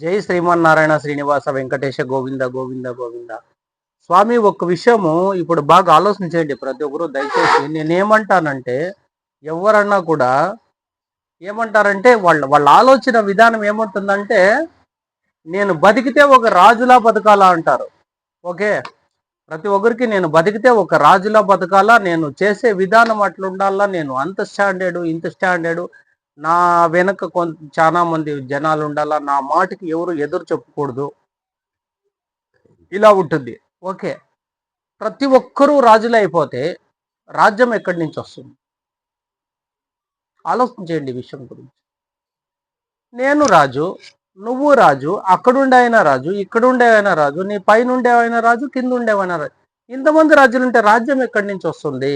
జై శ్రీమన్నారాయణ శ్రీనివాస వెంకటేశ గోవింద గోవింద గోవింద. స్వామి, ఒక్క విషయము ఇప్పుడు బాగా ఆలోచించేయండి ప్రతి ఒక్కరు దయచేసి. నేనేమంటానంటే, ఎవరన్నా కూడా ఏమంటారంటే వాళ్ళ వాళ్ళ ఆలోచన విధానం ఏముంటుందంటే, నేను బతికితే ఒక రాజులా బతకాలా అంటారు. ఓకే, ప్రతి ఒక్కరికి నేను బతికితే ఒక రాజులా బతకాలా, నేను చేసే విధానం అట్లుండాలా, నేను అంత స్టాండర్డు ఇంత స్టాండర్డు, నా వెనక చాలా మంది జనాలు ఉండాలా, నా మాటకి ఎవరు ఎదురు చెప్పకూడదు, ఇలా ఉంటుంది. ఓకే, ప్రతి ఒక్కరూ రాజులే అయిపోతే రాజ్యం ఎక్కడి నుంచి వస్తుంది? ఆలోచించేయండి ఈ విషయం గురించి. నేను రాజు, నువ్వు రాజు, అక్కడుండే ఆయన రాజు, ఇక్కడుండే ఆయన రాజు, నీ పైన ఉండేవైనా రాజు, కింద ఉండేవైనా రాజు. ఇంతమంది రాజులుంటే రాజ్యం ఎక్కడి నుంచి వస్తుంది?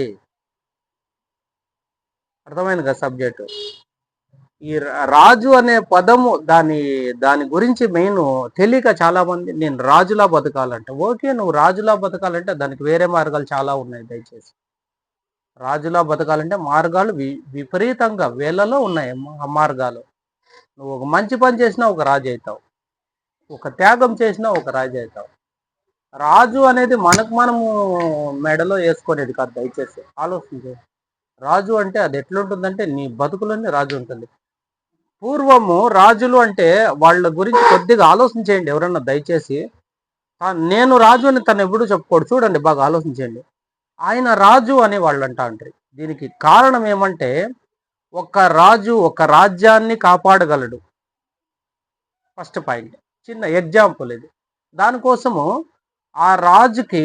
అర్థమైంది కదా సబ్జెక్టు. ఈ రాజు అనే పదము దాని దాని గురించి మెయిన్ తెలియక చాలా మంది నేను రాజులా బతకాలంట. ఓకే, నువ్వు రాజులా బతకాలంటే దానికి వేరే మార్గాలు చాలా ఉన్నాయి. దయచేసి రాజులా బతకాలంటే మార్గాలు విపరీతంగా వేలలో ఉన్నాయి మార్గాలు. నువ్వు ఒక మంచి పని చేసినా ఒక రాజు అవుతావు, ఒక త్యాగం చేసినా ఒక రాజు అవుతావు. రాజు అనేది మనకు మనము మెడలో వేసుకునేది కాదు. దయచేసి ఆలోచించే. రాజు అంటే అది ఎట్లుంటుందంటే నీ బతుకులోనే రాజు ఉంటుంది. పూర్వము రాజులు అంటే వాళ్ళ గురించి కొద్దిగా ఆలోచించేయండి ఎవరన్నా దయచేసి. నేను రాజు అని తను ఎప్పుడు చెప్పుకోడు. చూడండి బాగా ఆలోచించండి. ఆయన రాజు అని వాళ్ళు అంటా ఉంటారు. దీనికి కారణం ఏమంటే, ఒక రాజు ఒక రాజ్యాన్ని కాపాడగలడు. First point. చిన్న ఎగ్జాంపుల్ ఇది. దానికోసము ఆ రాజుకి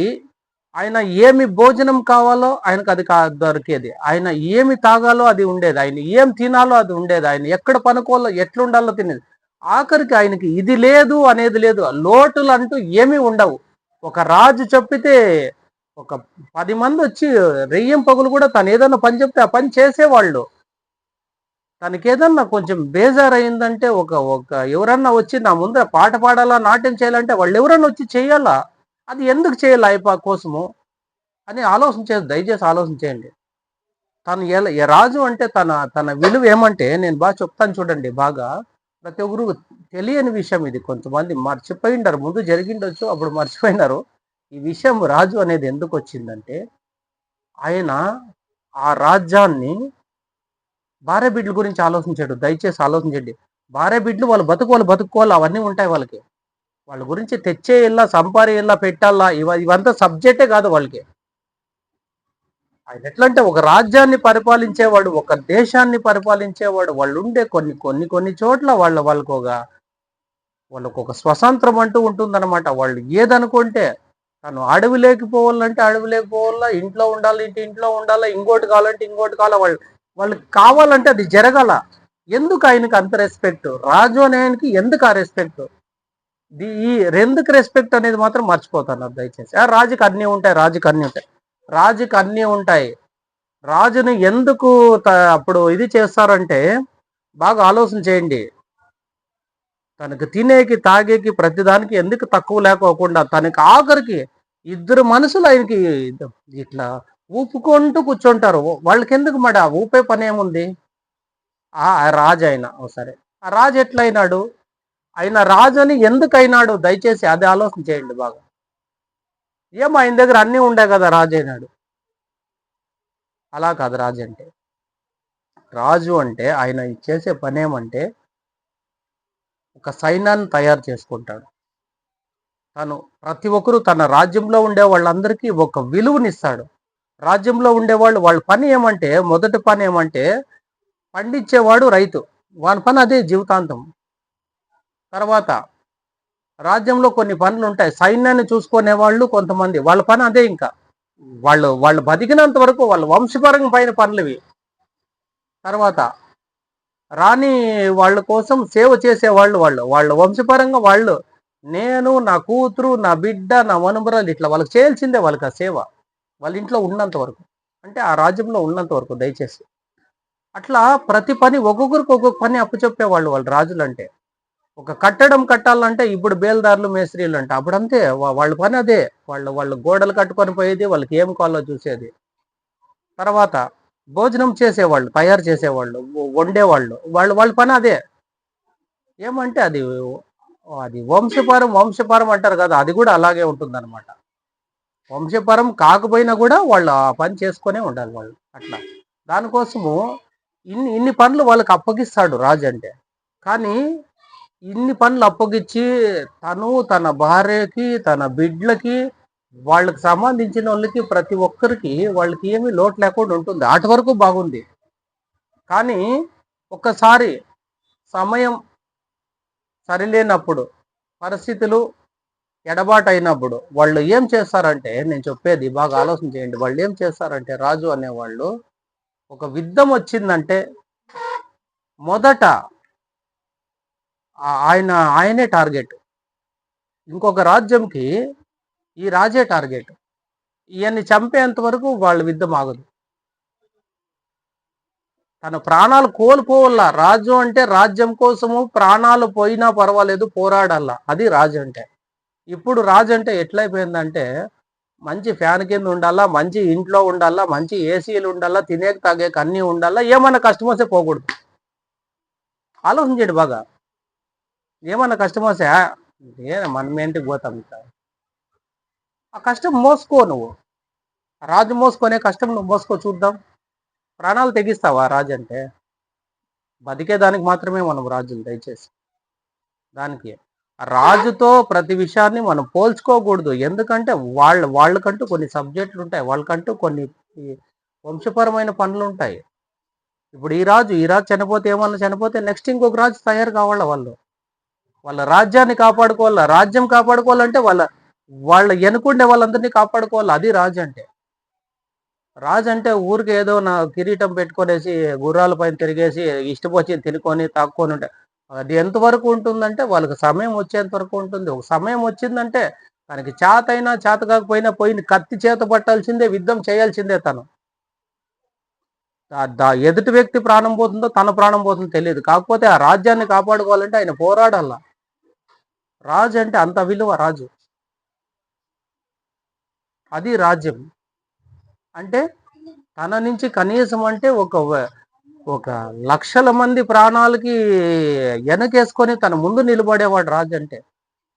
ఆయన ఏమి భోజనం కావాలో ఆయనకు అది దొరికేది, ఆయన ఏమి తాగాలో అది ఉండేది, ఆయన ఏం తినాలో అది ఉండేది, ఆయన ఎక్కడ పనుకోవాలో ఎట్లుండాలో తినేది. ఆఖరికి ఆయనకి ఇది లేదు అనేది లేదు, లోటులు అంటూ ఏమీ ఉండవు. ఒక రాజు చెప్పితే ఒక 10 మంది వచ్చి రెయ్యం పగులు కూడా తను ఏదన్నా పని చెప్తే ఆ పని చేసేవాళ్ళు. తనకేదన్నా కొంచెం బేజారయిందంటే ఒక ఒక ఎవరన్నా వచ్చి నా ముందర పాట పాడాలా, నాట్యం చేయాలంటే వాళ్ళు ఎవరన్నా వచ్చి చేయాలా. అది ఎందుకు చేయాలి అయిపా కోసము అని ఆలోచించేది. దయచేసి ఆలోచించేయండి. తను ఎలా రాజు అంటే తన తన విలువ ఏమంటే, నేను బాగా చెప్తాను చూడండి బాగా. ప్రతి ఒక్కరు తెలియని విషయం ఇది. కొంతమంది మర్చిపోయిండారు, ముందు జరిగిండొచ్చు అప్పుడు మర్చిపోయినారు. ఈ విషయం రాజు అనేది ఎందుకు వచ్చిందంటే, ఆయన ఆ రాజ్యాన్ని భార్య బిడ్డల గురించి ఆలోచించాడు. దయచేసి ఆలోచించండి. భార్య బిడ్డలు వాళ్ళు బతుకోవాలి, అవన్నీ ఉంటాయి వాళ్ళకి. వాళ్ళ గురించి తెచ్చేయాలా, సంపాదించాలా, పెట్టాలా, ఇవంతా సబ్జెక్టే కాదు వాళ్ళకి. ఆయన ఎట్లంటే ఒక రాజ్యాన్ని పరిపాలించేవాడు, ఒక దేశాన్ని పరిపాలించేవాడు. వాళ్ళు ఉండే కొన్ని కొన్ని కొన్ని చోట్ల వాళ్ళకు ఒక స్వతంత్రం అంటూ ఉంటుందన్నమాట. వాళ్ళు ఏదనుకుంటే, తను అడవి లేకపోవాలంటే అడవి లేకపోవాలా, ఇంట్లో ఉండాలి ఇంట్లో ఉండాలా, ఇంకోటి కావాలంటే ఇంకోటి కావాలా. వాళ్ళకి కావాలంటే అది జరగాల. ఎందుకు ఆయనకి అంత రెస్పెక్ట్? రాజు అనే ఆయనకి ఎందుకు ఆ రెస్పెక్ట్? ఈ ఎందుకు రెస్పెక్ట్ అనేది మాత్రం మర్చిపోతున్నారు దయచేసి. రాజుకి అన్నీ ఉంటాయి, రాజుకి అన్నీ ఉంటాయి, రాజుకి అన్నీ ఉంటాయి. రాజుని ఎందుకు అప్పుడు ఇది చేస్తారంటే, బాగా ఆలోచన చేయండి. తనకు తినేకి తాగేకి ప్రతిదానికి ఎందుకు తక్కువ లేకోకుండా, తనకి ఆఖరికి ఇద్దరు మనుషులు ఆయనకి ఇట్లా ఊపుకుంటూ కూర్చుంటారు. వాళ్ళకి ఎందుకు మడ ఊపే పని ఏముంది? ఆ రాజు అయినా సరే, ఆ రాజు ఎట్లయినాడు? ఆయన రాజు అని ఎందుకు అయినాడు? దయచేసి అది ఆలోచన చేయండి బాగా. ఏమో ఆయన దగ్గర అన్నీ ఉండే కదా రాజు అయినాడు. అలా కాదు రాజు అంటే. రాజు అంటే ఆయన చేసే పని ఏమంటే, ఒక సైన్యాన్ని తయారు చేసుకుంటాడు. తను ప్రతి ఒక్కరూ తన రాజ్యంలో ఉండే వాళ్ళందరికీ ఒక విలువనిస్తాడు. రాజ్యంలో ఉండేవాళ్ళు వాళ్ళ పని ఏమంటే, మొదటి పని ఏమంటే, పండించేవాడు రైతు. వాని పని అదే జీవితాంతం. తర్వాత రాజ్యంలో కొన్ని పనులు ఉంటాయి. సైన్యాన్ని చూసుకునే వాళ్ళు కొంతమంది, వాళ్ళ పని అదే. ఇంకా వాళ్ళు వాళ్ళు బతికినంత వరకు వాళ్ళ వంశపరంగా పైన పనులు. తర్వాత రాణి వాళ్ళ కోసం సేవ చేసేవాళ్ళు, వాళ్ళ వంశపరంగా వాళ్ళు, నేను నా కూతురు నా బిడ్డ నా మనుమరాలు ఇట్లా వాళ్ళకి చేయాల్సిందే వాళ్ళకి ఆ సేవ, వాళ్ళ ఇంట్లో ఉన్నంత వరకు, అంటే ఆ రాజ్యంలో ఉన్నంత వరకు. దయచేసి అట్లా ప్రతి పని ఒక్కొక్కరికి ఒక్కొక్క పని అప్పచెప్పేవాళ్ళు వాళ్ళు రాజులు అంటే. ఒక కట్టడం కట్టాలంటే ఇప్పుడు బేల్దారులు మేస్త్రీలు అంటే, అప్పుడు అంతే వాళ్ళ పని అదే. వాళ్ళు గోడలు కట్టుకొని పోయేది, వాళ్ళకి ఏం కావాలో చూసేది. తర్వాత భోజనం చేసేవాళ్ళు, తయారు చేసేవాళ్ళు, వండేవాళ్ళు, వాళ్ళ పని అదే. ఏమంటే అది అది వంశపరం వంశపరం అంటారు కదా, అది కూడా అలాగే ఉంటుందన్నమాట. వంశపరం కాకపోయినా కూడా వాళ్ళు ఆ పని చేసుకునే ఉండాలి వాళ్ళు అట్లా. దానికోసము ఇన్ని ఇన్ని పనులు వాళ్ళకి అప్పగిస్తాడు రాజు అంటే. కానీ ఇన్ని పనులు అప్పగిచ్చి తను తన భార్యకి తన బిడ్లకి వాళ్ళకి సంబంధించిన వాళ్ళకి ప్రతి ఒక్కరికి వాళ్ళకి ఏమీ లోటు లేకుండా ఉంటుంది, అటు వరకు బాగుంది. కానీ ఒక్కసారి సమయం సరిలేనప్పుడు, పరిస్థితులు ఎడబాటు అయినప్పుడు వాళ్ళు ఏం చేస్తారంటే, నేను చెప్పేది బాగా ఆలోచన చేయండి, వాళ్ళు ఏం చేస్తారంటే రాజు అనేవాళ్ళు ఒక యుద్ధం వచ్చిందంటే మొదట ఆయనే టార్గెట్. ఇంకొక రాజ్యంకి ఈ రాజే టార్గెట్. ఈయన్ని చంపేంత వరకు వాళ్ళ యుద్ధం ఆగదు. తన ప్రాణాలు కోల్పోవాల. రాజు అంటే రాజ్యం కోసము ప్రాణాలు పోయినా పర్వాలేదు, పోరాడాల. అది రాజు అంటే. ఇప్పుడు రాజు అంటే ఎట్లయిపోయిందంటే, మంచి ఫ్యాన్ కింద ఉండాలా, మంచి ఇంట్లో ఉండాలా, మంచి ఏసీలు ఉండాలా, తినేకి తాగేకి అన్నీ ఉండాలా, ఏమన్నా కష్టం వస్తే పోకూడదు. ఆలోచించండి బాగా. ఏమన్నా కష్టం వస్తే మనం ఏంటికి పోతాం ఇంకా, ఆ కష్టం మోసుకో నువ్వు. రాజు మోసుకునే కష్టం నువ్వు మోసుకో చూద్దాం. ప్రాణాలు తెగిస్తావా రాజు అంటే? బతికేదానికి మాత్రమే మనం రాజులు, దయచేసి. దానికి రాజుతో ప్రతి విషయాన్ని మనం పోల్చుకోకూడదు. ఎందుకంటే వాళ్ళకంటూ కొన్ని సబ్జెక్టులు ఉంటాయి, వాళ్ళకంటూ కొన్ని వంశపరమైన పనులు ఉంటాయి. ఇప్పుడు ఈ రాజు చనిపోతే, ఏమన్నా చనిపోతే నెక్స్ట్ ఇంకొక రాజు తయారు కావాల. వాళ్ళ రాజ్యాన్ని కాపాడుకోవాల. రాజ్యం కాపాడుకోవాలంటే వాళ్ళ వెనుకుండే వాళ్ళందరినీ కాపాడుకోవాలి. అది రాజు అంటే. రాజు అంటే ఊరికి ఏదో నా కిరీటం పెట్టుకొనేసి గుర్రాల పైన తిరిగేసి ఇష్టం వచ్చి తినుకొని తాక్కొని ఉంటే అది ఎంతవరకు ఉంటుందంటే, వాళ్ళకి సమయం వచ్చేంత వరకు ఉంటుంది. ఒక సమయం వచ్చిందంటే తనకి చేతైనా చేత కాకపోయినా పోయి కత్తి చేత పట్టాల్సిందే, యుద్ధం చేయాల్సిందే తను. ఎదుటి వ్యక్తి ప్రాణం పోతుందో తన ప్రాణం పోతుందో తెలియదు, కాకపోతే ఆ రాజ్యాన్ని కాపాడుకోవాలంటే ఆయన పోరాడాల. రాజు అంటే అంత విలువ రాజు. అది రాజ్యం అంటే. తన నుంచి కనీసం అంటే ఒక లక్షల మంది ప్రాణాలకి వెనకేసుకొని తన ముందు నిలబడేవాడు రాజు అంటే.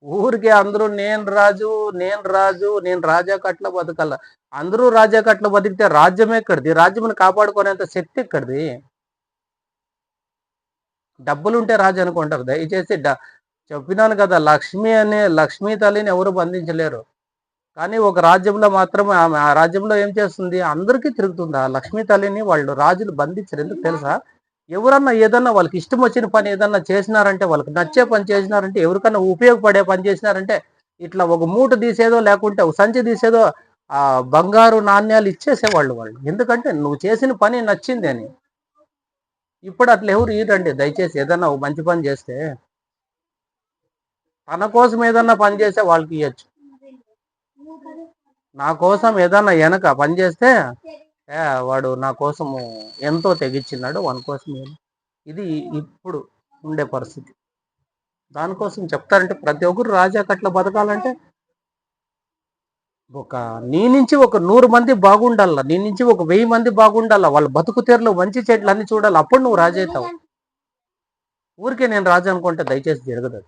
ఊరికే అందరూ నేను రాజు, నేను రాజు, నేను రాజా కట్ల బతకల్ల. అందరూ రాజా కట్ల బతికితే రాజ్యం ఎక్కడిది? రాజ్యం కాపాడుకునేంత శక్తి ఎక్కడిది? డబ్బులుంటే రాజు అనుకుంటారు. దయచేసి చెప్పినాను కదా, లక్ష్మీ తల్లిని ఎవరు బంధించలేరు. కానీ ఒక రాజ్యంలో మాత్రం ఆ రాజ్యంలో ఏం చేస్తుంది? అందరికీ తిరుగుతుంది. ఆ లక్ష్మీ తల్లిని వాళ్ళు రాజులు బంధించరు. ఎందుకు తెలుసా? ఎవరన్నా ఏదన్నా వాళ్ళకి ఇష్టం వచ్చిన పని ఏదన్నా చేసినారంటే, వాళ్ళకి నచ్చే పని చేసినారంటే, ఎవరికన్నా ఉపయోగపడే పని చేసినారంటే, ఇట్లా ఒక మూట తీసేదో లేకుంటే ఒక సంచి తీసేదో ఆ బంగారు నాణ్యాలు ఇచ్చేసేవాళ్ళు వాళ్ళు. ఎందుకంటే నువ్వు చేసిన పని నచ్చింది అని. ఇప్పుడు అట్లా ఎవరు ఇయ్యరండి. దయచేసి ఏదన్నా ఒక మంచి పని చేస్తే తన కోసం ఏదన్నా పని చేస్తే వాళ్ళకి ఇవ్వచ్చు. నా కోసం ఏదన్నా వెనక పని చేస్తే వాడు నా కోసము ఎంతో తెగించినాడు, వాని కోసం. ఇది ఇప్పుడు ఉండే పరిస్థితి. దానికోసం చెప్తారంటే ప్రతి ఒక్కరు రాజా కట్ల బతకాలంటే నీ నుంచి ఒక 100 మంది బాగుండాల, నీ నుంచి ఒక 1000 మంది బాగుండాల. వాళ్ళ బతుకు తీరులో మంచి చెట్లు అన్ని చూడాలి, అప్పుడు నువ్వు రాజు అవుతావు. ఊరికే నేను రాజు అనుకుంటే దయచేసి జరగదు.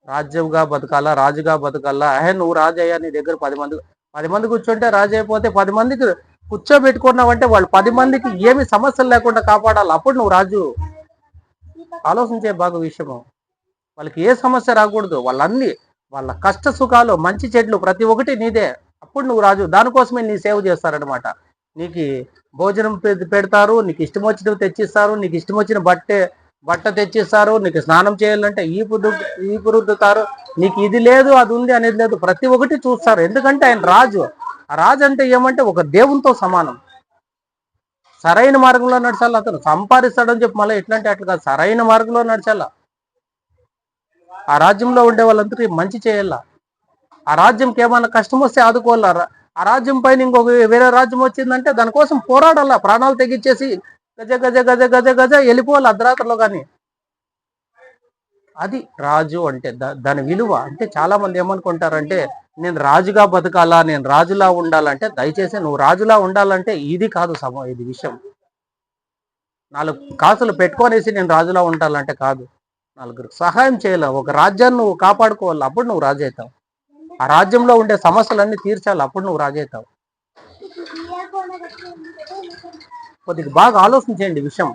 రాజ్యంగా బతకాలా, రాజుగా బతకాలా. నువ్వు రాజు అయ్యా, నీ దగ్గర 10 మంది కూర్చుంటే రాజు అయిపోతే 10 మందికి కూర్చోబెట్టుకున్నావంటే వాళ్ళు 10 మందికి ఏమి సమస్యలు లేకుండా కాపాడాలి, అప్పుడు నువ్వు రాజు. ఆలోచించే బాగా విషయము. వాళ్ళకి ఏ సమస్య రాకూడదు. వాళ్ళ కష్ట సుఖాలు, మంచి చెడ్లు ప్రతి ఒక్కటి నీదే, అప్పుడు నువ్వు రాజు. దానికోసమే నీ సేవ చేస్తారనమాట. నీకు భోజనం పెడతారు, నీకు ఇష్టం వచ్చినవి తెచ్చిస్తారు, నీకు ఇష్టం వచ్చిన బట్ట తెచ్చిస్తారు, నీకు స్నానం చేయాలంటే ఈపు రుద్దుతారు. నీకు ఇది లేదు అది ఉంది అనేది లేదు, ప్రతి ఒక్కటి చూస్తారు. ఎందుకంటే ఆయన రాజు. ఆ రాజు అంటే ఏమంటే ఒక దేవునితో సమానం. సరైన మార్గంలో నడచాలి. అతను సంపాదిస్తాడని చెప్పి మళ్ళీ ఎట్లంటే అట్లా కాదు, సరైన మార్గంలో నడచాల. ఆ రాజ్యంలో ఉండే వాళ్ళందరికీ మంచి చేయాల. ఆ రాజ్యంకి ఏమన్నా కష్టం వస్తే ఆదుకోవాల. ఆ రాజ్యం పైన ఇంకొక వేరే రాజ్యం వచ్చిందంటే దానికోసం పోరాడాల, ప్రాణాలు తెగించేసి గజ గజ గజ గజ గజ వెళ్ళిపోవాలి అర్ధరాత్రిలో. కానీ అది రాజు అంటే. దాని విలువ అంటే చాలా మంది ఏమనుకుంటారంటే, నేను రాజుగా బతకాలా, నేను రాజులా ఉండాలంటే, దయచేసి నువ్వు రాజులా ఉండాలంటే ఇది కాదు ఇది విషయం. 4 కాసులు పెట్టుకొనేసి నేను రాజులా ఉండాలంటే కాదు. నలుగురికి సహాయం చేయాలి, ఒక రాజ్యాన్ని నువ్వు కాపాడుకోవాలి, అప్పుడు నువ్వు రాజు అవుతావు. ఆ రాజ్యంలో ఉండే సమస్యలన్నీ తీర్చాలి, అప్పుడు నువ్వు రాజు అవుతావు. కొద్దిగా బాగా ఆలోచించండి విషయం.